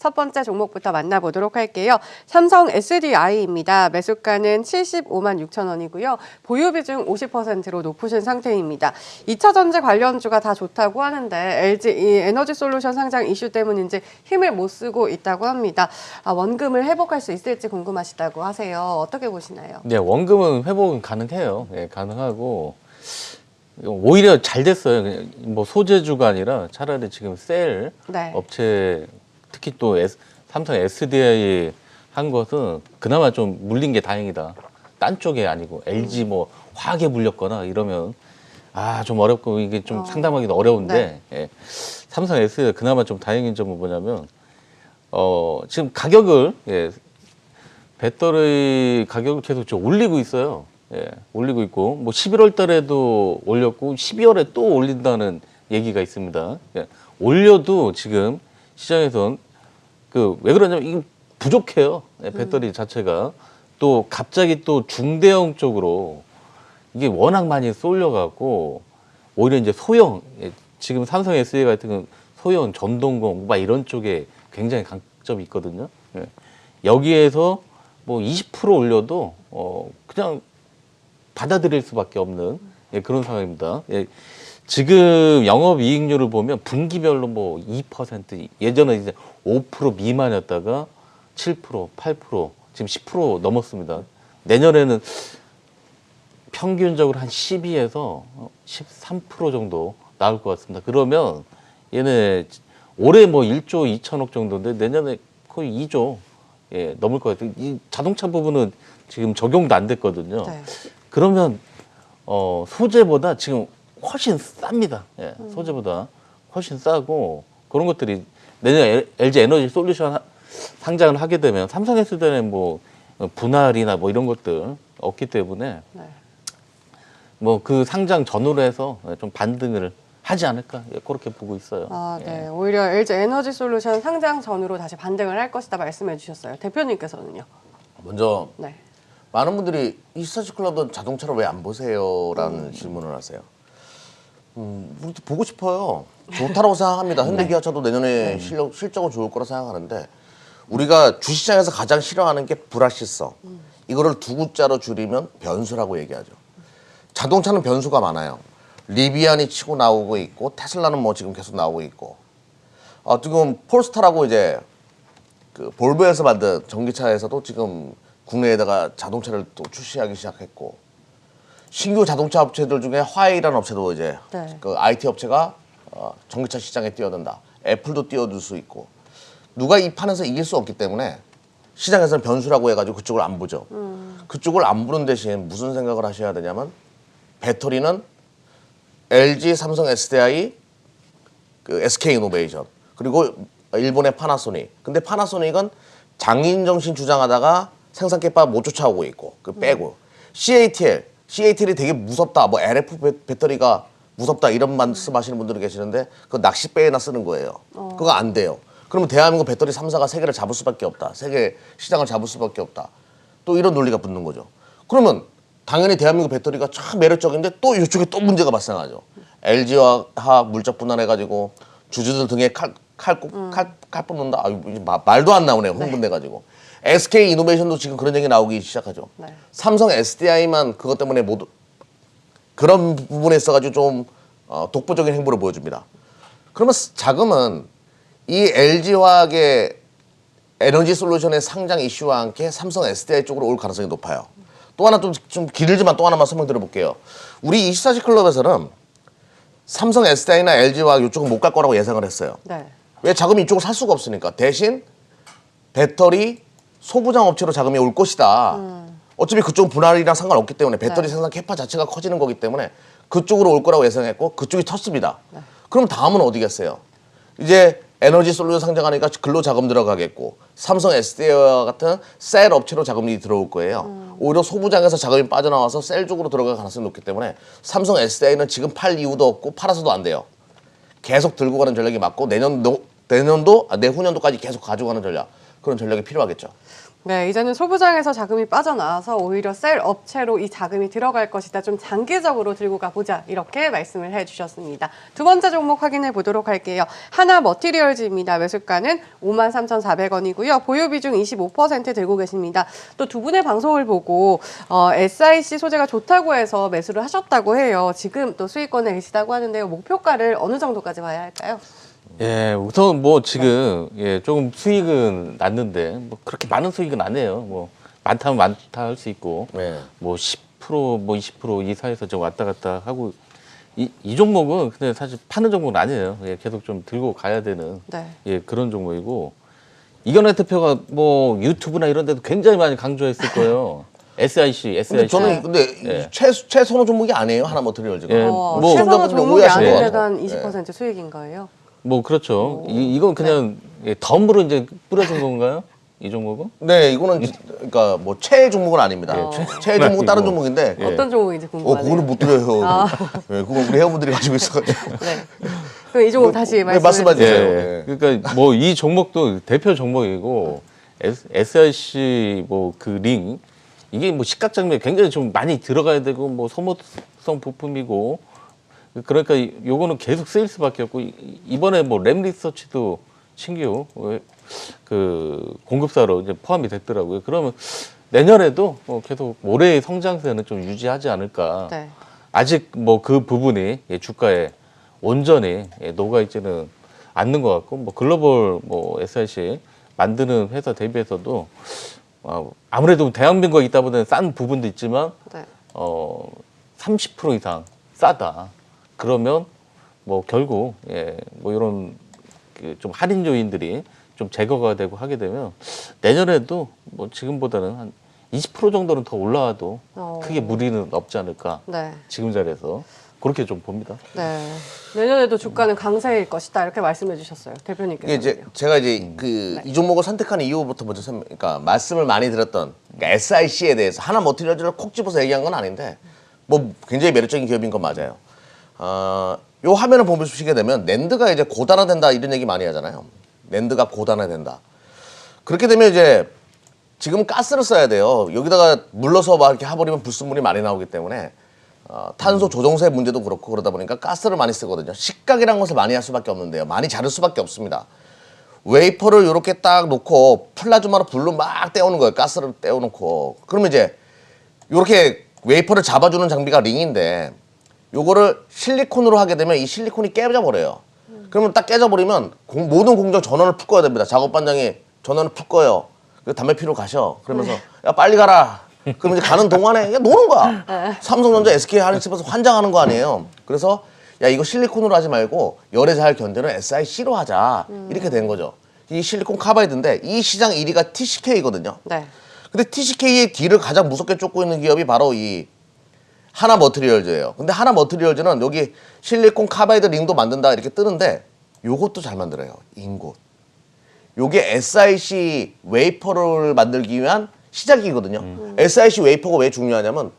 첫 번째 종목부터 만나보도록 할게요. 삼성 SDI입니다. 매수가는 75만 6천 원이고요. 보유 비중 50%로 높으신 상태입니다. 2차 전지 관련주가 다 좋다고 하는데 LG 에너지 솔루션 상장 이슈 때문인지 힘을 못 쓰고 있다고 합니다. 원금을 회복할 수 있을지 궁금하시다고 하세요. 어떻게 보시나요? 네, 원금은 회복은 가능해요. 네, 가능하고 오히려 잘 됐어요. 그냥 뭐 소재주가 아니라 차라리 지금 셀 네. 업체 특히 또 삼성 SDI 한 것은 그나마 좀 물린 게 다행이다. 딴 쪽에 아니고 LG 뭐 화학에 물렸거나 이러면 좀 어렵고 이게 좀 상담하기도 어려운데 네. 예. 삼성 SDI 그나마 좀 다행인 점은 뭐냐면 지금 가격을 배터리 가격을 계속 좀 올리고 있어요. 예, 올리고 있고 뭐 11월 달에도 올렸고 12월에 또 올린다는 얘기가 있습니다. 예, 올려도 지금 시장에선 왜 그러냐면 이게 부족해요. 예, 배터리 자체가 또 갑자기 또 중대형 쪽으로 이게 워낙 많이 쏠려갖고 오히려 이제 소형 지금 삼성 SDI 같은 경우는 소형 전동공 막 이런 쪽에 굉장히 강점이 있거든요. 예. 여기에서 뭐 20% 올려도 그냥 받아들일 수밖에 없는 그런 상황입니다. 예. 지금 영업이익률을 보면 분기별로 뭐 2%, 예전에 이제 5% 미만이었다가 7%, 8%, 지금 10% 넘었습니다. 내년에는 평균적으로 한 12에서 13% 정도 나올 것 같습니다. 그러면 얘네 올해 뭐 1조 2천억 정도인데 내년에 거의 2조 넘을 것 같아요. 이 자동차 부분은 지금 적용도 안 됐거든요. 네. 그러면 소재보다 지금 훨씬 쌉니다. 예, 소재보다 훨씬 싸고 그런 것들이 내년에 LG 에너지 솔루션 상장을 하게 되면 삼성 SDI는 뭐 분할이나 뭐 이런 것들 없기 때문에 네. 뭐 그 상장 전후로 해서 좀 반등을 하지 않을까 그렇게 보고 있어요. 네. 오히려 LG 에너지 솔루션 상장 전후로 다시 반등을 할 것이다 말씀해 주셨어요. 대표님께서는요? 먼저 네. 많은 분들이 이스타치 클럽은 자동차를 왜 안 보세요? 라는 질문을 하세요. 우리도 보고 싶어요. 좋다라고 생각합니다. 현대기아차도 내년에 실적은 좋을 거라 생각하는데 우리가 주시장에서 가장 싫어하는 게 불확실성. 이거를 두 글자로 줄이면 변수라고 얘기하죠. 자동차는 변수가 많아요. 리비안이 치고 나오고 있고 테슬라는 뭐 지금 계속 나오고 있고 지금 폴스타라고 이제 그 볼보에서 만든 전기차에서도 지금 국내에다가 자동차를 또 출시하기 시작했고 신규 자동차 업체들 중에 화웨이라는 업체도 이제 네. 그 IT 업체가 전기차 시장에 뛰어든다. 애플도 뛰어들 수 있고 누가 이 판에서 이길 수 없기 때문에 시장에서는 변수라고 해가지고 그쪽을 안 보죠. 그쪽을 안 보는 대신 무슨 생각을 하셔야 되냐면 배터리는 LG, 삼성 SDI, 그 SK이노베이션 그리고 일본의 파나소닉. 근데 파나소닉은 장인정신 주장하다가 생산 개파 못 쫓아오고 있고 그 빼고 CATL이 되게 무섭다. 뭐 LF 배터리가 무섭다 이런 말씀하시는 분들이 계시는데 그 낚싯배에나 쓰는 거예요. 그거 안 돼요. 그러면 대한민국 배터리 3사가 세계를 잡을 수밖에 없다. 세계 시장을 잡을 수밖에 없다. 또 이런 논리가 붙는 거죠. 그러면 당연히 대한민국 배터리가 참 매력적인데 또 이쪽에 또 문제가 발생하죠. LG화학 물적 분할해가지고 주주들 등에 칼 뽑는다. 말도 안 나오네요. 흥분돼가지고. SK이노베이션도 지금 그런 얘기 나오기 시작하죠. 네. 삼성 SDI만 그것 때문에 모두 그런 부분에 있어가지고 좀 독보적인 행보를 보여줍니다. 그러면 자금은 이 LG화학의 에너지 솔루션의 상장 이슈와 함께 삼성 SDI 쪽으로 올 가능성이 높아요. 또 하나 좀 길지만 또 하나만 설명드려볼게요. 우리 24시 클럽에서는 삼성 SDI나 LG화학 이쪽은 못 갈 거라고 예상을 했어요. 네. 왜 자금이 이쪽을 살 수가 없으니까. 대신 배터리 소부장 업체로 자금이 올 것이다. 어차피 그쪽은 분할이랑 상관없기 때문에 배터리 생산 캐파 자체가 커지는 거기 때문에 그쪽으로 올 거라고 예상했고 그쪽이 텄습니다. 그럼 다음은 어디겠어요? 이제 에너지 솔루션 상장하니까 근로 자금 들어가겠고 삼성 SDI와 같은 셀 업체로 자금이 들어올 거예요. 오히려 소부장에서 자금이 빠져나와서 셀 쪽으로 들어갈 가능성이 높기 때문에 삼성 SDI는 지금 팔 이유도 없고 팔아서도 안 돼요. 계속 들고 가는 전략이 맞고 내년도 내후년도까지 계속 가져가는 전략. 그런 전략이 필요하겠죠. 네, 이제는 소부장에서 자금이 빠져나와서 오히려 셀 업체로 이 자금이 들어갈 것이다. 좀 장기적으로 들고 가보자. 이렇게 말씀을 해주셨습니다. 두 번째 종목 확인해 보도록 할게요. 하나 머티리얼즈입니다. 매수가는 53,400원이고요. 보유 비중 25% 들고 계십니다. 또 두 분의 방송을 보고 SIC 소재가 좋다고 해서 매수를 하셨다고 해요. 지금 또 수익권에 계시다고 하는데요. 목표가를 어느 정도까지 봐야 할까요? 예, 우선 뭐 지금 예, 조금 수익은 났는데 뭐 그렇게 많은 수익은 안 해요. 뭐 많다면 많다 할 수 있고 네. 뭐 10%, 뭐 20% 이 사이에서 좀 왔다 갔다 하고 이 종목은 근데 사실 파는 종목은 아니에요. 예, 계속 좀 들고 가야 되는 네. 예, 그런 종목이고 이건희 대표가 뭐 유튜브나 이런 데도 굉장히 많이 강조했을 거예요. SIC. 근데 저는 근데 예. 최선호 종목이 아니에요. 하나 머티리얼즈가. 예, 뭐 뭐 최선호 시청자분들 종목이 오해하시는 것 아닌데도 같아요. 한 20% 수익인 거예요? 뭐 그렇죠. 이건 그냥 예, 덤으로 이제 뿌려준 건가요? 이 종목은? 네, 이거는 그러니까 뭐 최애 종목은 아닙니다. 최애 종목은 다른 아니고. 종목인데. 예. 어떤 종목인지 궁금하네요. 그거는 못 드려요. 네, 그거 우리 회원분들이 가지고 있어가지고. 네. 그럼 이 종목 다시 네, 말씀해 말씀해 주세요. 주세요. 예. 예. 그러니까 뭐 이 종목도 대표 종목이고 SIC 뭐 그 링 이게 뭐 시각장면에 굉장히 좀 많이 들어가야 되고 뭐 소모성 부품이고 그러니까 요거는 계속 쓰일 수밖에 없고 이번에 뭐 램 리서치도 신규 그 공급사로 이제 포함이 됐더라고요. 그러면 내년에도 계속 올해의 성장세는 좀 유지하지 않을까. 네. 아직 뭐 그 부분이 주가에 온전히 녹아 있지는 않는 것 같고 뭐 글로벌 뭐 SIC 만드는 회사 대비해서도 아무래도 대한민국이 있다 보니 싼 부분도 있지만 네. 30% 이상 싸다. 그러면 뭐 결국 뭐 이런 그좀 할인 요인들이 좀 제거가 되고 하게 되면 내년에도 뭐 지금보다는 한 20% 정도는 더 올라와도 크게 무리는 없지 않을까. 네. 지금 자리에서 그렇게 좀 봅니다. 네. 내년에도 주가는 강세일 것이다. 이렇게 말씀해 주셨어요. 대표님께서. 이게 이제 제가 이제 그 이 종목을 선택한 이유부터 먼저 그러니까 말씀을 많이 드렸던 그러니까 SIC에 대해서 하나 머티리얼즈를 콕 집어서 얘기한 건 아닌데 뭐 굉장히 매력적인 기업인 건 맞아요. 요 화면을 보시게 되면 낸드가 이제 고단화된다 이런 얘기 많이 하잖아요. 낸드가 고단화된다. 그렇게 되면 이제 지금 가스를 써야 돼요. 여기다가 물러서 막 이렇게 해버리면 불순물이 많이 나오기 때문에 탄소 조정세 문제도 그렇고 그러다 보니까 가스를 많이 쓰거든요. 식각이라는 것을 많이 할 수밖에 없는데요. 많이 자를 수밖에 없습니다. 웨이퍼를 이렇게 딱 놓고 플라즈마로 불로 막 떼우는 거예요. 가스를 떼어놓고. 그러면 이제 이렇게 웨이퍼를 잡아주는 장비가 링인데 요거를 실리콘으로 하게 되면 이 실리콘이 깨져버려요. 그러면 딱 깨져버리면 모든 공정 전원을 풀 꺼야 됩니다. 작업 반장이 전원을 풀 꺼요. 담배 피러 가셔. 그러면서 야 빨리 가라. 그럼 이제 가는 동안에 야, 노는 거야. 삼성전자, SK 하이닉스에서 환장하는 거 아니에요. 그래서 야 이거 실리콘으로 하지 말고 열에 잘 견디는 SIC로 하자. 이렇게 된 거죠. 이 실리콘 카바이드인데 이 시장 1위가 TCK거든요. 네. 근데 TCK의 뒤를 가장 무섭게 쫓고 있는 기업이 바로 이 하나 머티리얼즈예요. 근데 하나 머티리얼즈는 여기 실리콘 카바이드 링도 만든다 이렇게 뜨는데 요것도 잘 만들어요. 인곳. 요게 SIC 웨이퍼를 만들기 위한 시작이거든요. SIC 웨이퍼가 왜 중요하냐면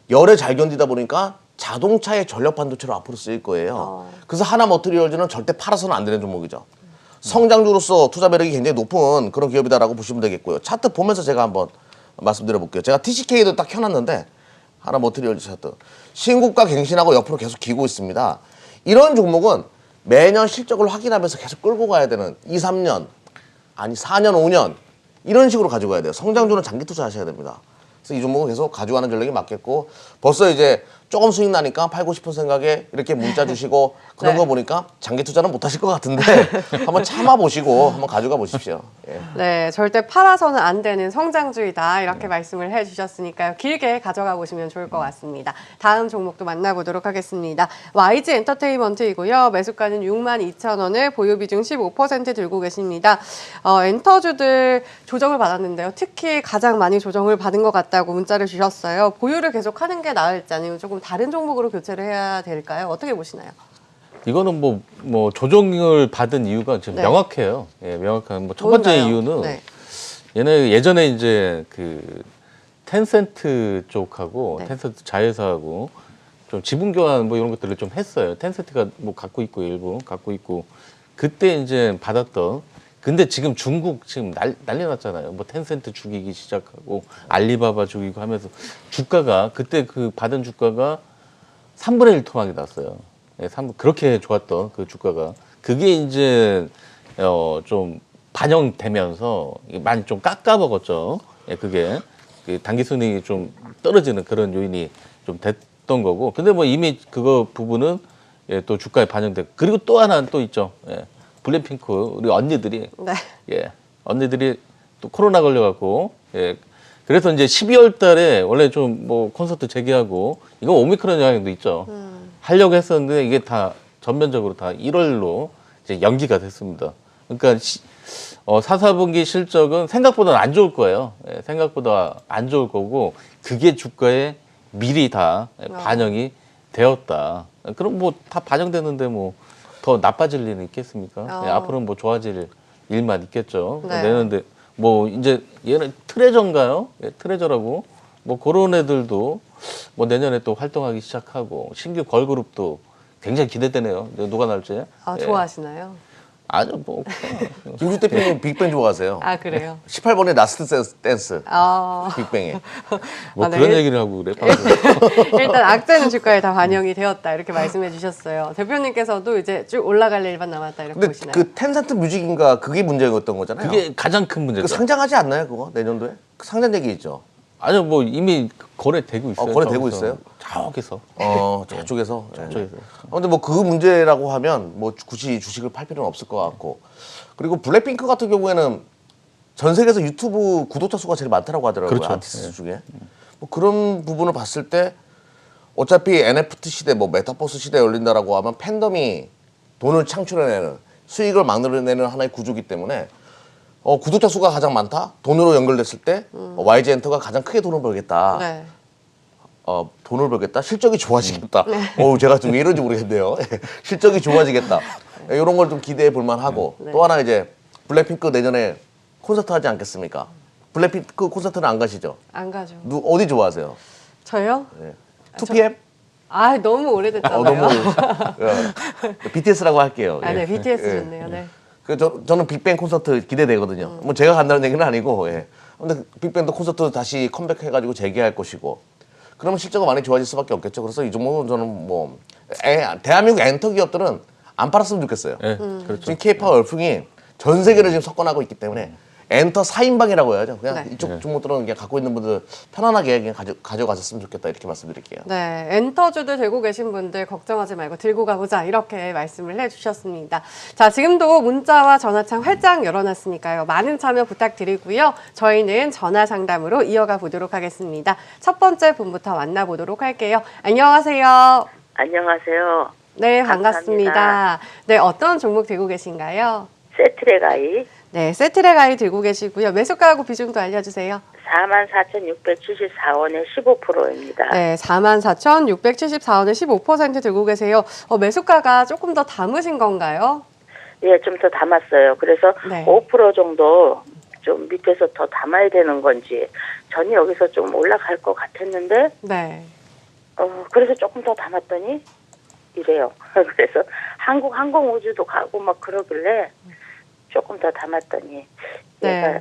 열에 잘 견디다 보니까 자동차의 전력 반도체로 앞으로 쓰일 거예요. 그래서 하나 머티리얼즈는 절대 팔아서는 안 되는 종목이죠. 성장주로서 투자 매력이 굉장히 높은 그런 기업이다라고 보시면 되겠고요. 차트 보면서 제가 한번 말씀드려 볼게요. 제가 TCK도 딱 켜놨는데 하나 머티리얼즈 차트. 신고가 갱신하고 옆으로 계속 기고 있습니다. 이런 종목은 매년 실적을 확인하면서 계속 끌고 가야 되는 2, 3년, 아니 4년, 5년 이런 식으로 가지고 가야 돼요. 성장주는 장기 투자하셔야 됩니다. 그래서 이 종목은 계속 가져가는 전략이 맞겠고 벌써 이제 조금 수익 나니까 팔고 싶은 생각에 이렇게 문자 주시고 그런 네. 거 보니까 장기 투자는 못 하실 것 같은데 한번 참아 보시고 한번 가져가 보십시오. 예. 네, 절대 팔아서는 안 되는 성장주이다. 이렇게 말씀을 해 주셨으니까요. 길게 가져가 보시면 좋을 것 같습니다. 다음 종목도 만나보도록 하겠습니다. YG 엔터테인먼트이고요. 매수가는 62,000원을 보유 비중 15% 들고 계십니다. 엔터주들 조정을 받았는데요. 특히 가장 많이 조정을 받은 것 같다고 문자를 주셨어요. 보유를 계속 하는 게 나을지 아니면 조금 다른 종목으로 교체를 해야 될까요? 어떻게 보시나요? 이거는 뭐 조정을 받은 이유가 지금 네. 명확해요. 예, 명확한 뭐 첫 번째 뭔가요? 이유는 네. 얘네 예전에 이제 그 텐센트 쪽하고 네. 텐센트 자회사하고 좀 지분 교환 뭐 이런 것들을 좀 했어요. 텐센트가 뭐 갖고 있고 일부 갖고 있고 그때 이제 받았던 근데 지금 중국 지금 난리 났잖아요. 뭐 텐센트 죽이기 시작하고 알리바바 죽이고 하면서 주가가 그때 그 받은 주가가 3분의 1 토막이 났어요. 예, 그렇게 좋았던 그 주가가 그게 이제 좀 반영되면서 많이 좀 깎아먹었죠. 예, 그게 그 단기 순이익이 좀 떨어지는 그런 요인이 좀 됐던 거고. 근데 뭐 이미 그거 부분은 예, 또 주가에 반영됐고 그리고 또 하나는 또 있죠. 예, 블랙핑크 우리 언니들이 네. 예, 언니들이 또 코로나 걸려갖고 예, 그래서 이제 12월 달에 원래 좀 뭐 콘서트 재개하고 이거 오미크론 영향도 있죠. 하려고 했었는데 이게 다 전면적으로 다 1월로 이제 연기가 됐습니다. 그러니까 4, 4분기 실적은 생각보다 안 좋을 거예요. 예, 생각보다 안 좋을 거고 그게 주가에 미리 다 반영이 되었다. 그럼 뭐 다 반영되는데 뭐 더 나빠질 일은 있겠습니까? 예, 앞으로는 뭐 좋아질 일만 있겠죠. 네. 내년에 뭐 이제 얘는 트레저인가요? 예, 트레저라고 뭐 그런 애들도 뭐 내년에 또 활동하기 시작하고 신규 걸그룹도 굉장히 기대되네요. 누가 나올지. 아, 예. 좋아하시나요? 아주 뭐 김주 대표님 빅뱅 좋아하세요. 아, 그래요? 18번의 라스트 댄스 아, 빅뱅에. 뭐 아, 네. 그런 얘기를 하고 그래. 일단 악재는 주가에 다 반영이 되었다 이렇게 말씀해 주셨어요. 대표님께서도 이제 쭉 올라갈 일만 남았다 이렇게 근데 보시나요? 그 텐센트 뮤직인가 그게 문제였던 거잖아요. 그게 가장 큰 문제죠. 그 상장하지 않나요 그거 내년도에? 그 상장 얘기 있죠. 아니요, 뭐 이미 거래되고 있어요. 거래되고 저기서. 있어요? 저기서. 저쪽에서. 저쪽에서. 근데 뭐 그 문제라고 하면 뭐 굳이 주식을 팔 필요는 없을 것 같고. 그리고 블랙핑크 같은 경우에는 전 세계에서 유튜브 구독자 수가 제일 많다고 하더라고요. 그렇죠. 아티스트 중에. 뭐 그런 부분을 봤을 때 어차피 NFT 시대, 뭐 메타버스 시대에 열린다라고 하면 팬덤이 돈을 창출해내는 수익을 만들어내는 하나의 구조이기 때문에 구독자 수가 가장 많다? 돈으로 연결됐을 때 YG 엔터가 가장 크게 돈을 벌겠다. 네. 돈을 벌겠다. 실적이 좋아지겠다. 제가 좀 왜 이런지 모르겠네요. 실적이 좋아지겠다. 이런 걸 좀 기대해 볼 만하고 네. 또 하나 이제 블랙핑크 내년에 콘서트 하지 않겠습니까? 블랙핑크 콘서트는 안 가시죠? 안 가죠. 어디 좋아하세요? 저요? 2PM? 아, 너무 오래됐잖아요. 너무 BTS라고 할게요. 아, 네, 예. BTS 예. 좋네요. 네. 저는 빅뱅 콘서트 기대되거든요. 뭐 제가 간다는 얘기는 아니고, 예. 근데 빅뱅도 콘서트 다시 컴백해가지고 재개할 것이고, 그러면 실적이 많이 좋아질 수밖에 없겠죠. 그래서 이 종목은 저는 뭐 대한민국 엔터 기업들은 안 팔았으면 좋겠어요. 예, 그렇죠. 지금 K-팝 열풍이 전 세계를 지금 석권하고 있기 때문에 엔터 4인방이라고 해야죠. 그냥 네. 이쪽 종목들은 그냥 갖고 있는 분들 편안하게 그냥 가져가셨으면 좋겠다 이렇게 말씀드릴게요. 네, 엔터주들 들고 계신 분들 걱정하지 말고 들고 가보자 이렇게 말씀을 해주셨습니다. 자, 지금도 문자와 전화창 활짝 열어놨으니까요. 많은 참여 부탁드리고요. 저희는 전화 상담으로 이어가 보도록 하겠습니다. 첫 번째 분부터 만나보도록 할게요. 안녕하세요. 안녕하세요. 네, 반갑습니다. 감사합니다. 네, 어떤 종목 들고 계신가요? 세트레가이 네, 세트레가이 들고 계시고요. 매수가하고 비중도 알려주세요. 44,674원에 15%입니다. 네, 44,674원에 15% 들고 계세요. 매수가가 조금 더 담으신 건가요? 예, 좀 더 담았어요. 그래서 네. 5% 정도 좀 밑에서 더 담아야 되는 건지 전이 여기서 좀 올라갈 것 같았는데 네. 그래서 조금 더 담았더니 이래요. 그래서 한국 항공우주도 가고 막 그러길래 조금 더 담았더니 네. 얘가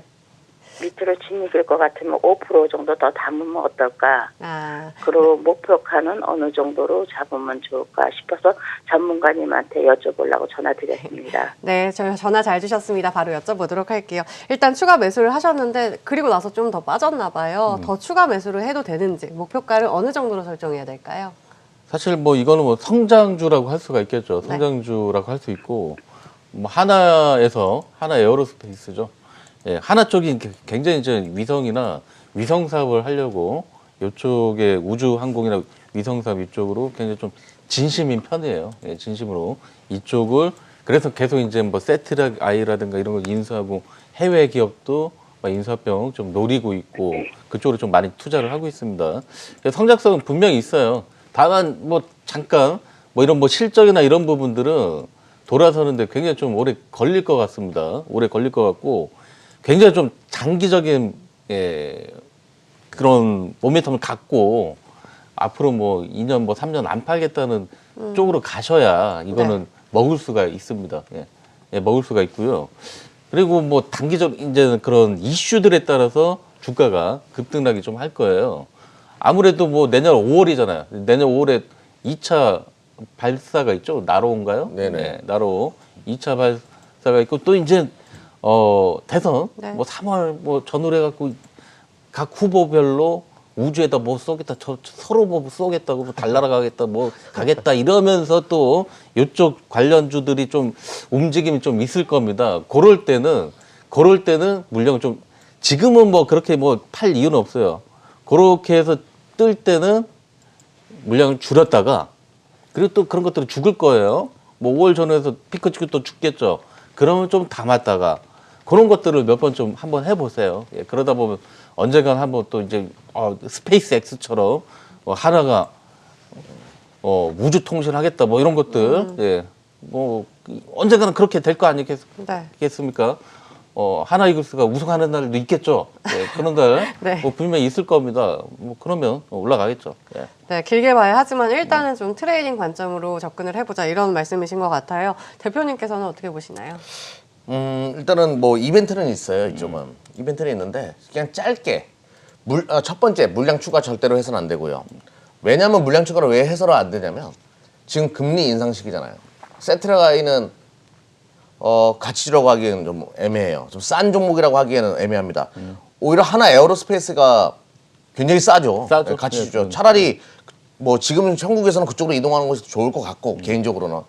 밑으로 진입일 것 같으면 5% 정도 더 담으면 어떨까. 아, 그리고 목표가는 어느 정도로 잡으면 좋을까 싶어서 전문가님한테 여쭤보려고 전화드렸습니다. 네, 저 전화 잘 주셨습니다. 바로 여쭤보도록 할게요. 일단 추가 매수를 하셨는데 그리고 나서 좀 더 빠졌나 봐요. 더 추가 매수를 해도 되는지 목표가를 어느 정도로 설정해야 될까요? 사실 뭐 이거는 뭐 성장주라고 할 수가 있겠죠. 성장주라고 할 수 있고 뭐 하나 에어로스페이스죠. 예, 하나 쪽이 굉장히 이제 위성이나 위성 사업을 하려고 이쪽에 우주 항공이나 위성 사업 이쪽으로 굉장히 좀 진심인 편이에요. 예, 진심으로 이쪽을 그래서 계속 이제 뭐 세트라이라든가 이런 걸 인수하고 해외 기업도 막 인수합병 좀 노리고 있고 그쪽으로 좀 많이 투자를 하고 있습니다. 성장성은 분명히 있어요. 다만 뭐 잠깐 뭐 이런 뭐 실적이나 이런 부분들은 돌아서는데 굉장히 좀 오래 걸릴 것 같습니다. 오래 걸릴 것 같고 굉장히 좀 장기적인 그런 모멘텀을 갖고 앞으로 뭐 2년 뭐 3년 안 팔겠다는 쪽으로 가셔야 이거는 먹을 수가 있습니다. 예, 먹을 수가 있고요. 그리고 뭐 단기적 이제는 그런 이슈들에 따라서 주가가 급등하기 좀 할 거예요. 아무래도 뭐 내년 5월이잖아요. 내년 5월에 2차 발사가 있죠. 나로인가요? 네네. 네, 나로 2차 발사가 있고 또 이제 대선 네. 뭐 3월 뭐 전후로 해갖고 각 후보별로 우주에다 뭐 쏘겠다, 서로 뭐 쏘겠다고, 뭐 달나라 가겠다, 뭐 가겠다 이러면서 또 이쪽 관련주들이 좀 움직임이 좀 있을 겁니다. 그럴 때는 물량을 좀 지금은 뭐 그렇게 뭐 팔 이유는 없어요. 그렇게 해서 뜰 때는 물량을 줄였다가 그리고 또 그런 것들이 죽을 거예요. 뭐 5월 전후에서 피크 치고 또 죽겠죠. 그러면 좀 담았다가 그런 것들을 몇 번 좀 한번 해보세요. 예, 그러다 보면 언젠간 한번 또 이제 스페이스 X처럼 하나가 우주 통신하겠다 뭐 이런 것들 예, 뭐 언젠가는 그렇게 될 거 아니겠습니까? 하나 이글스가 우승하는 날도 있겠죠. 예, 그런 날 네. 뭐 분명히 있을 겁니다. 뭐 그러면 올라가겠죠. 예. 네, 길게 봐야 하지만 일단은 좀 트레이딩 관점으로 접근을 해보자 이런 말씀이신 것 같아요. 대표님께서는 어떻게 보시나요? 일단은 뭐 이벤트는 있어요. 이쪽은 이벤트는 있는데 그냥 짧게 첫 번째 물량 추가 절대로 해서는 안 되고요. 왜냐하면 물량 추가를 왜 해서는 안 되냐면 지금 금리 인상 시기잖아요. 세트라가이는 가치주라고 하기에는 좀 애매해요. 좀 싼 종목이라고 하기에는 애매합니다. 오히려 하나 에어로스페이스가 굉장히 싸죠. 싸죠. 가치주죠. 네. 차라리 뭐 지금 한국에서는 그쪽으로 이동하는 것이 좋을 것 같고 개인적으로는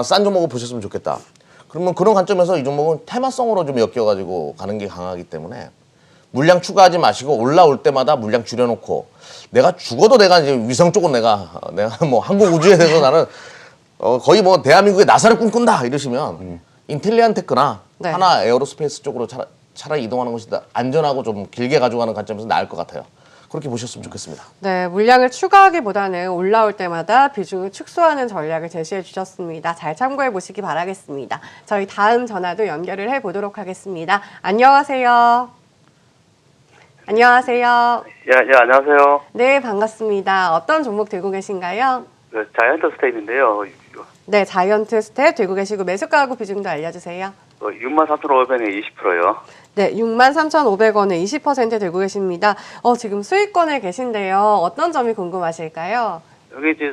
싼 종목을 보셨으면 좋겠다. 그러면 그런 관점에서 이 종목은 테마성으로 좀 엮여가지고 가는 게 강하기 때문에 물량 추가하지 마시고 올라올 때마다 물량 줄여놓고 내가 죽어도 내가 이제 위성 쪽은 내가 뭐 한국 우주에 대해서 나는 거의 뭐 대한민국의 나사를 꿈꾼다 이러시면 인텔리안테크나 네. 하나 에어로스페이스 쪽으로 차라리 이동하는 것이 더 안전하고 좀 길게 가져가는 관점에서 나을 것 같아요. 그렇게 보셨으면 좋겠습니다. 네, 물량을 추가하기보다는 올라올 때마다 비중을 축소하는 전략을 제시해 주셨습니다. 잘 참고해 보시기 바라겠습니다. 저희 다음 전화도 연결을 해 보도록 하겠습니다. 안녕하세요. 안녕하세요. 예, 안녕하세요. 네, 반갑습니다. 어떤 종목 들고 계신가요? 자이언트 스테이인데요. 네, 자이언트 스텝 들고 계시고 매수가하고 비중도 알려주세요. 63,500원에 20%요. 네, 63,500원에 20% 들고 계십니다. 지금 수익권에 계신데요. 어떤 점이 궁금하실까요? 여기 이제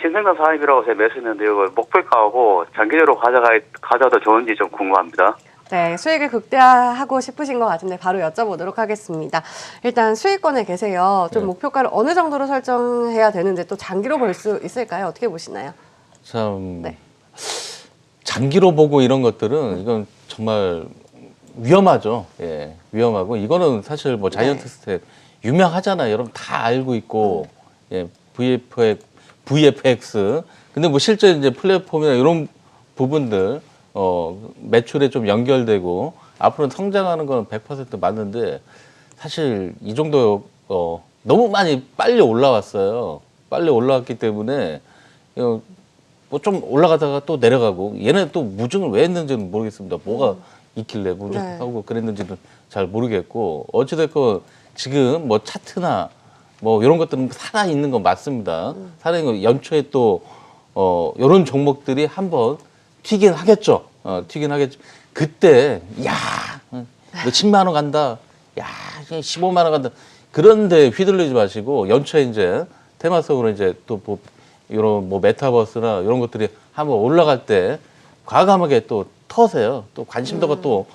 신생산 사업이라고 제가 매수했는데요. 목표가하고 장기적으로 가져도 좋은지 좀 궁금합니다. 네, 수익을 극대화하고 싶으신 것 같은데 바로 여쭤보도록 하겠습니다. 일단 수익권에 계세요. 좀 목표가를 어느 정도로 설정해야 되는데 또 장기로 볼 수 있을까요? 어떻게 보시나요? 참 네. 장기로 보고 이런 것들은 이건 정말 위험하죠. 예, 위험하고 이거는 사실 뭐 자이언트 네. 스텝 유명하잖아요. 여러분 다 알고 있고 예, VFX 근데 뭐 실제 이제 플랫폼이나 이런 부분들 매출에 좀 연결되고 앞으로 성장하는 건 100% 맞는데 사실 이 정도 너무 많이 빨리 올라왔어요. 빨리 올라왔기 때문에 뭐 좀 올라가다가 또 내려가고 얘네 또 무증을 왜 했는지는 모르겠습니다. 뭐가 있길래 무증하고 그랬는지는 잘 모르겠고 어찌됐건 지금 뭐 차트나 뭐 이런 것들은 살아 있는 건 맞습니다. 살아 있는 거 연초에 또 이런 종목들이 한번 튀긴 하겠죠. 튀긴 하겠죠. 그때 야 몇십만 원 간다. 야 15만 원 간다. 그런데 휘둘리지 마시고 연초에 이제 테마성으로 이제 또 뭐 이런 뭐 메타버스나 이런 것들이 한번 올라갈 때 과감하게 또 터세요. 또 관심도가 또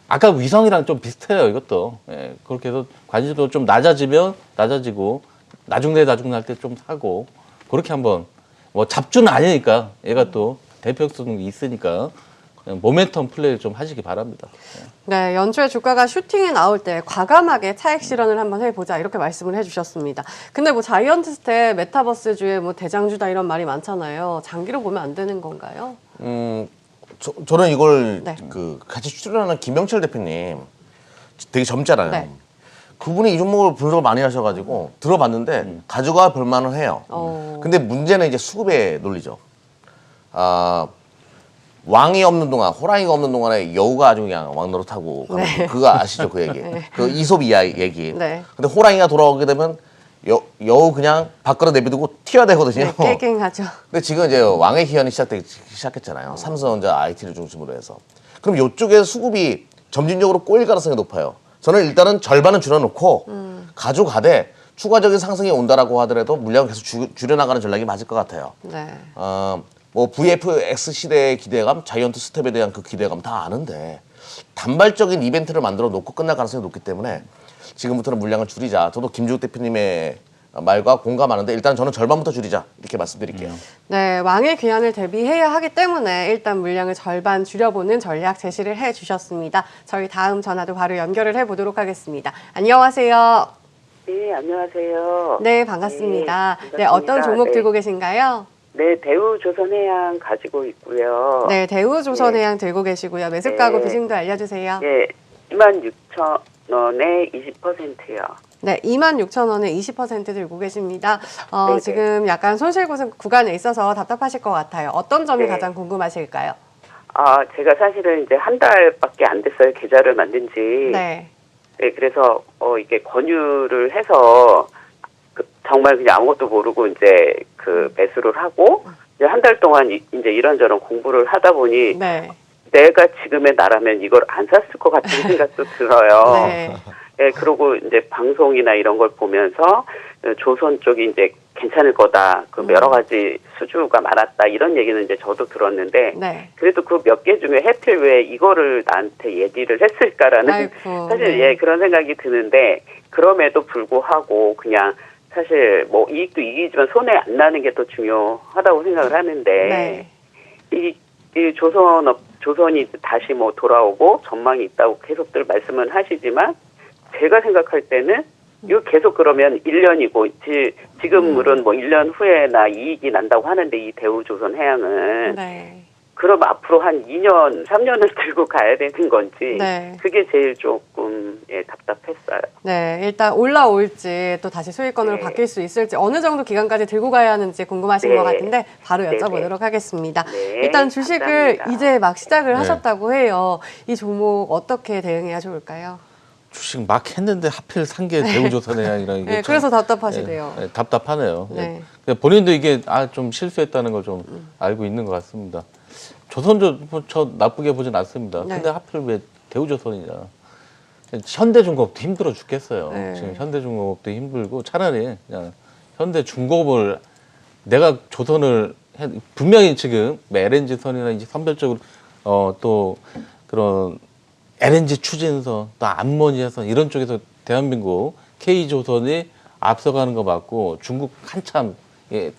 아까 위성이랑 좀 비슷해요. 이것도 예, 그렇게 해서 관심도 좀 낮아지고 나중날 때 좀 사고 그렇게 한번 뭐 잡주는 아니니까 얘가 또 대표성이 있으니까 그냥 모멘텀 플레이 좀 하시기 바랍니다. 네, 연초에 주가가 슈팅이 나올 때 과감하게 차익 실현을 한번 해보자 이렇게 말씀을 해주셨습니다. 근데 뭐 자이언트 스텝 메타버스주의 뭐 대장주다 이런 말이 많잖아요. 장기로 보면 안 되는 건가요? 저는 이걸 네. 같이 출연하는 김영철 대표님 되게 젊잖아요. 네. 그분이 이 종목을 분석을 많이 하셔가지고 들어봤는데 가져가 볼 만은 해요. 근데 문제는 이제 수급의 논리죠. 왕이 없는 동안, 호랑이가 없는 동안에 여우가 아주 그냥 왕 노릇하고 가는 거. 그거 아시죠? 그 얘기. 그 이솝 얘기. 네. 근데 호랑이가 돌아오게 되면 여우 그냥 밖으로 내비두고 튀어야 되거든요. 네, 깨갱하죠. 근데 지금 이제 왕의 희연이 시작했잖아요. 삼성전자 IT를 중심으로 해서. 그럼 이쪽에 수급이 점진적으로 꼬일 가능성이 높아요. 저는 일단은 절반은 줄여놓고 가져가되 추가적인 상승이 온다라고 하더라도 물량을 계속 줄여나가는 전략이 맞을 것 같아요. 네. 뭐 VFX 시대의 기대감, 자이언트 스텝에 대한 그 기대감 다 아는데 단발적인 이벤트를 만들어 놓고 끝날 가능성이 높기 때문에 지금부터는 물량을 줄이자. 저도 김주욱 대표님의 말과 공감하는데 일단 저는 절반부터 줄이자 이렇게 말씀드릴게요. 네, 왕의 귀환을 대비해야 하기 때문에 일단 물량을 절반 줄여보는 전략 제시를 해주셨습니다. 저희 다음 전화도 바로 연결을 해보도록 하겠습니다. 안녕하세요. 네, 안녕하세요. 네, 반갑습니다. 네, 네, 어떤 종목 네. 들고 계신가요? 네, 대우조선해양 가지고 있고요. 네, 대우조선해양 들고 계시고요. 매수가하고 네. 비중도 알려주세요. 네, 26,000원에 20%요. 네, 26,000원에 20% 들고 계십니다. 네네. 지금 약간 손실 구간에 있어서 답답하실 것 같아요. 어떤 점이 네. 가장 궁금하실까요? 제가 사실은 이제 한 달밖에 안 됐어요. 계좌를 만든 지. 네. 네, 그래서 이게 권유를 해서 정말 그냥 아무것도 모르고 이제 매수를 하고 이제 한 달 동안 이제 이런저런 공부를 하다 보니 네. 내가 지금의 나라면 이걸 안 샀을 것 같은 생각도 들어요. 네. 네, 그리고 이제 방송이나 이런 걸 보면서 조선 쪽이 이제 괜찮을 거다. 여러 가지 수주가 많았다. 이런 얘기는 이제 저도 들었는데 네. 그래도 그 몇 개 중에 하필 왜 이거를 나한테 얘기를 했을까라는 아이고, 사실 네. 예, 그런 생각이 드는데 그럼에도 불구하고 그냥 사실 뭐 이익도 이익이지만 손해 안 나는 게 더 중요하다고 생각을 하는데 네. 이 조선이 다시 뭐 돌아오고 전망이 있다고 계속들 말씀은 하시지만 제가 생각할 때는 이거 계속 그러면 1년이고 지금으로는 뭐 1년 후에나 이익이 난다고 하는데 이 대우조선해양은 네. 그럼 앞으로 한 2년, 3년을 들고 가야 되는 건지 네. 그게 제일 조금 답답했어요. 네, 일단 올라올지 또 다시 수익권으로 네. 바뀔 수 있을지 어느 정도 기간까지 들고 가야 하는지 궁금하신 네. 것 같은데 바로 네, 여쭤보도록 네. 하겠습니다. 네, 일단 주식을 감사합니다. 이제 막 시작을 네. 하셨다고 해요. 이 종목 어떻게 대응해야 좋을까요? 주식 막 했는데 하필 산 게 대우조선해양이라 이게 네, 참, 그래서 답답하시대요. 예, 답답하네요. 예. 네. 근데 본인도 이게 좀 실수했다는 걸 좀 알고 있는 것 같습니다. 조선조 저 나쁘게 보진 않습니다. 네. 근데 하필 왜 대우조선이냐? 현대중공업도 힘들어 죽겠어요. 네. 지금 현대중공업도 힘들고 차라리 그냥 현대중공업을 내가 조선을 분명히 지금 LNG선이나 이제 선별적으로 또 그런 LNG 추진선, 또 암모니아선 이런 쪽에서 대한민국 K조선이 앞서가는 거 맞고 중국 한참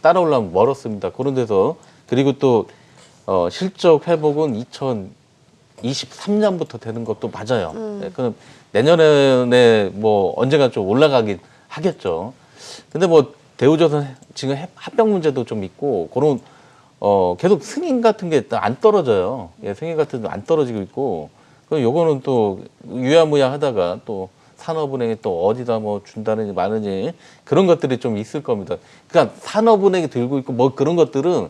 따라오려면 멀었습니다. 그런 데서 그리고 또 실적 회복은 2023년부터 되는 것도 맞아요. 그럼 내년에 뭐 언젠가 좀 올라가긴 하겠죠. 근데 뭐 대우조선 지금 합병 문제도 좀 있고 그런 계속 승인 같은 게 안 떨어져요. 예, 승인 같은 게 안 떨어지고 있고. 그럼 요거는 또 유야무야 하다가 또 산업은행이 또 어디다 뭐 준다는지 마는지 그런 것들이 좀 있을 겁니다. 그러니까 산업은행이 들고 있고 뭐 그런 것들은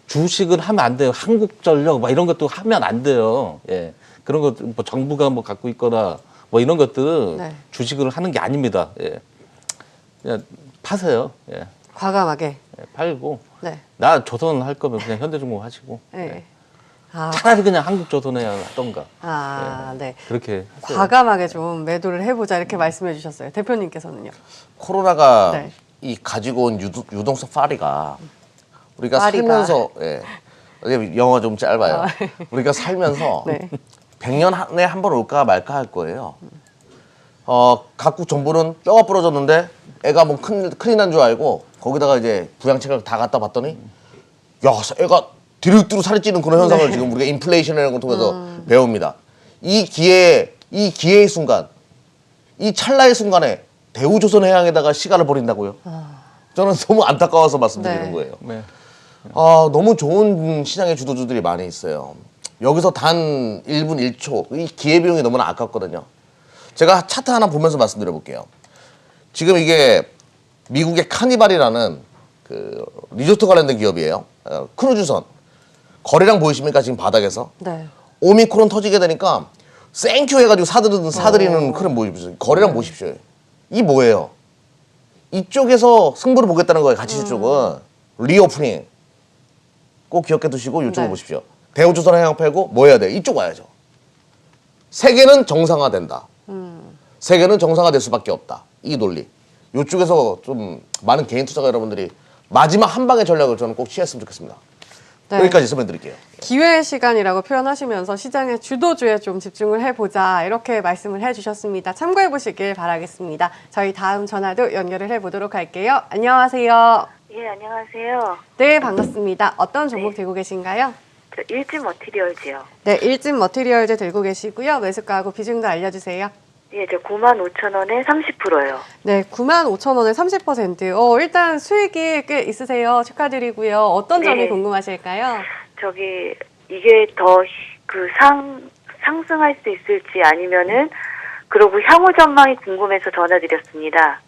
주식은 하면 안 돼요. 한국전력 막 이런 것도 하면 안 돼요. 예. 그런 것 뭐 정부가 뭐 갖고 있거나 뭐 이런 것들은 네. 주식을 하는 게 아닙니다. 예. 그냥 파세요. 예. 과감하게. 예, 팔고 네. 나 조선 할 거면 그냥 현대중공 하시고 네. 아, 차라리 그냥 한국조선해야 하던가 네. 그렇게 하세요. 과감하게 좀 매도를 해보자 이렇게 말씀해 주셨어요. 대표님께서는요? 코로나가 네. 이 가지고 온 유동성 파리가 우리가 파리가. 살면서 이게 영어 좀 짧아요. 우리가 살면서 네. 100년 안에 한 번 올까 말까 할 거예요. 각국 정부는 뼈가 부러졌는데 애가 뭐 큰일 난 줄 알고 거기다가 이제 부양책을 다 갖다 봤더니 야 애가 뒤룩뒤룩 살이 찌는 그런 현상을 지금 우리가 인플레이션이라는 걸 통해서 배웁니다. 이 기회의 순간, 이 찰나의 순간에 대우조선해양에다가 시간을 버린다고요? 저는 너무 안타까워서 말씀드리는 네. 거예요. 네. 너무 좋은 시장의 주도주들이 많이 있어요. 여기서 단 1분 1초, 이 기회비용이 너무나 아깝거든요. 제가 차트 하나 보면서 말씀드려 볼게요. 지금 이게 미국의 카니발이라는 그 리조트 관련된 기업이에요. 크루즈선. 거래량 보이십니까? 지금 바닥에서. 네. 오미크론 터지게 되니까 땡큐 해가지고 사들이는 그런 보십시오. 거래량 보십시오. 이 뭐예요? 이쪽에서 승부를 보겠다는 거예요. 가치 쪽은. 리오프닝. 꼭 기억해 두시고 이쪽을 네. 보십시오. 대우조선해양 팔고 뭐 해야 돼? 이쪽 와야죠. 세계는 정상화된다. 세계는 정상화될 수밖에 없다. 이 논리. 이쪽에서 좀 많은 개인 투자가 여러분들이 마지막 한 방의 전략을 저는 꼭 취했으면 좋겠습니다. 네. 여기까지 설명드릴게요. 기회의 시간이라고 표현하시면서 시장의 주도주에 좀 집중을 해보자 이렇게 말씀을 해주셨습니다. 참고해 보시길 바라겠습니다. 저희 다음 전화도 연결을 해보도록 할게요. 안녕하세요. 예, 안녕하세요. 네, 반갑습니다. 어떤 종목 들고 계신가요? 저 일진 머티리얼즈요. 네, 일진 머티리얼즈 들고 계시고요. 매수가하고 비중도 알려주세요. 예, 저 95,000원에 30%요. 네, 95,000원에 30%. 일단 수익이 꽤 있으세요. 축하드리고요. 어떤 점이 네. 궁금하실까요? 저기 이게 더 상승할 수 있을지 아니면은 그리고 향후 전망이 궁금해서 전화드렸습니다.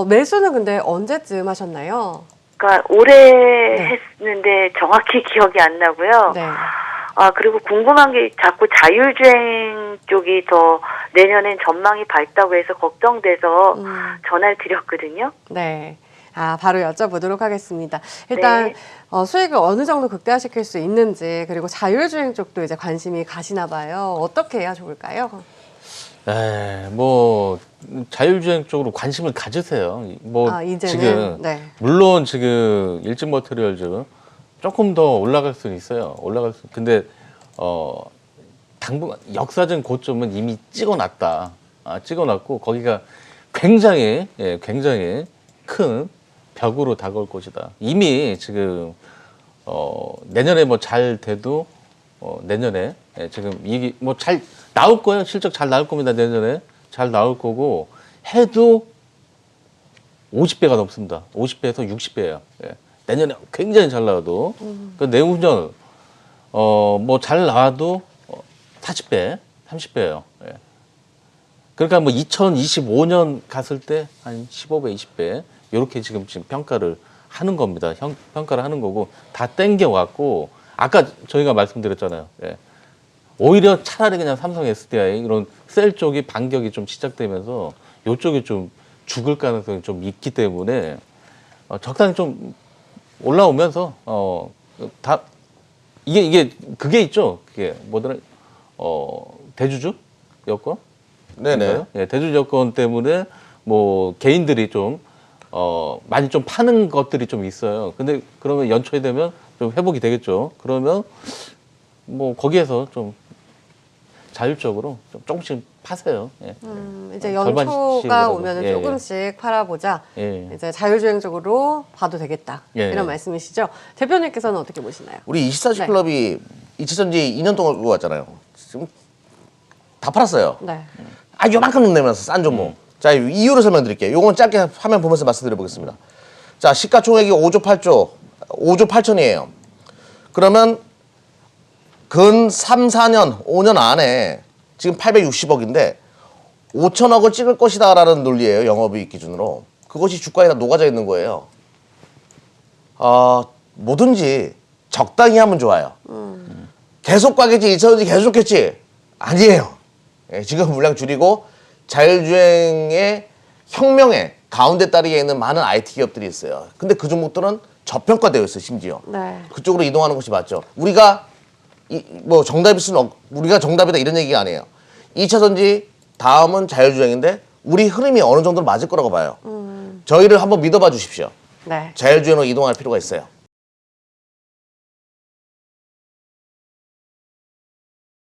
매수는 근데 언제쯤 하셨나요? 그러니까 올해 네. 했는데 정확히 기억이 안 나고요. 네. 그리고 궁금한 게 자꾸 자율주행 쪽이 더 내년엔 전망이 밝다고 해서 걱정돼서 전화를 드렸거든요. 네. 바로 여쭤보도록 하겠습니다. 일단 네. 수익을 어느 정도 극대화시킬 수 있는지 그리고 자율주행 쪽도 이제 관심이 가시나 봐요. 어떻게 해야 좋을까요? 뭐 자율주행 쪽으로 관심을 가지세요. 뭐 이제는? 지금 네. 물론 지금 일진 머티리얼즈 조금 더 올라갈 수는 있어요. 근데 당분간 역사적 고점은 이미 찍어놨다. 찍어놨고 거기가 굉장히 큰 벽으로 다가올 것이다. 이미 지금 내년에 뭐 잘 돼도 내년에 지금 이게 뭐 잘 나올 거예요. 실적 잘 나올 겁니다. 내년에 잘 나올 거고 해도 50배가 넘습니다. 50배에서 60배예요. 내년에 굉장히 잘 나와도 그 내후년 뭐 잘 나와도 40배, 30배예요. 그러니까 뭐 2025년 갔을 때 한 15배, 20배 이렇게 지금 평가를 하는 겁니다. 평가를 하는 거고 다 땡겨왔고 아까 저희가 말씀드렸잖아요. 오히려 차라리 그냥 삼성 SDI 이런 셀 쪽이 반격이 좀 시작되면서 이쪽이 좀 죽을 가능성이 좀 있기 때문에 적당히 좀 올라오면서 다 이게 그게 있죠. 그게 뭐더라 대주주 여건? 네네. 예, 대주주 여건 때문에 뭐 개인들이 좀 많이 좀 파는 것들이 좀 있어요. 근데 그러면 연초에 되면 좀 회복이 되겠죠. 그러면 뭐 거기에서 좀 자율적으로 좀 조금씩 파세요. 예. 이제 절반씩이라도. 연초가 오면은 예, 조금씩 팔아보자. 예. 이제 자율주행적으로 봐도 되겠다. 예. 이런 말씀이시죠. 대표님께서는 어떻게 보시나요? 우리 24시 네. 클럽이 이차전지 2년 동안 끌고 왔잖아요. 지금 다 팔았어요. 네. 요만큼 돈 내면서 싼 종목. 자, 이유를 설명드릴게요. 요건 짧게 화면 보면서 말씀드려보겠습니다. 자, 시가총액이 5조 8천이에요. 그러면 근 3, 4년, 5년 안에 지금 860억인데 5천억을 찍을 것이다라는 논리예요. 영업이익 기준으로. 그것이 주가에 다 녹아져 있는 거예요. 뭐든지 적당히 하면 좋아요. 계속 가겠지, 이차전지 계속 좋겠지? 아니에요. 지금 물량 줄이고 자율주행의 혁명에 가운데 따르게 있는 많은 IT 기업들이 있어요. 근데 그 종목들은 저평가되어 있어요, 심지어. 네. 그쪽으로 이동하는 것이 맞죠. 우리가 뭐 정답일 수는 우리가 정답이다 이런 얘기가 아니에요. 2차전지 다음은 자율주행인데 우리 흐름이 어느 정도 맞을 거라고 봐요. 저희를 한번 믿어봐 주십시오. 네. 자율주행으로 이동할 필요가 있어요.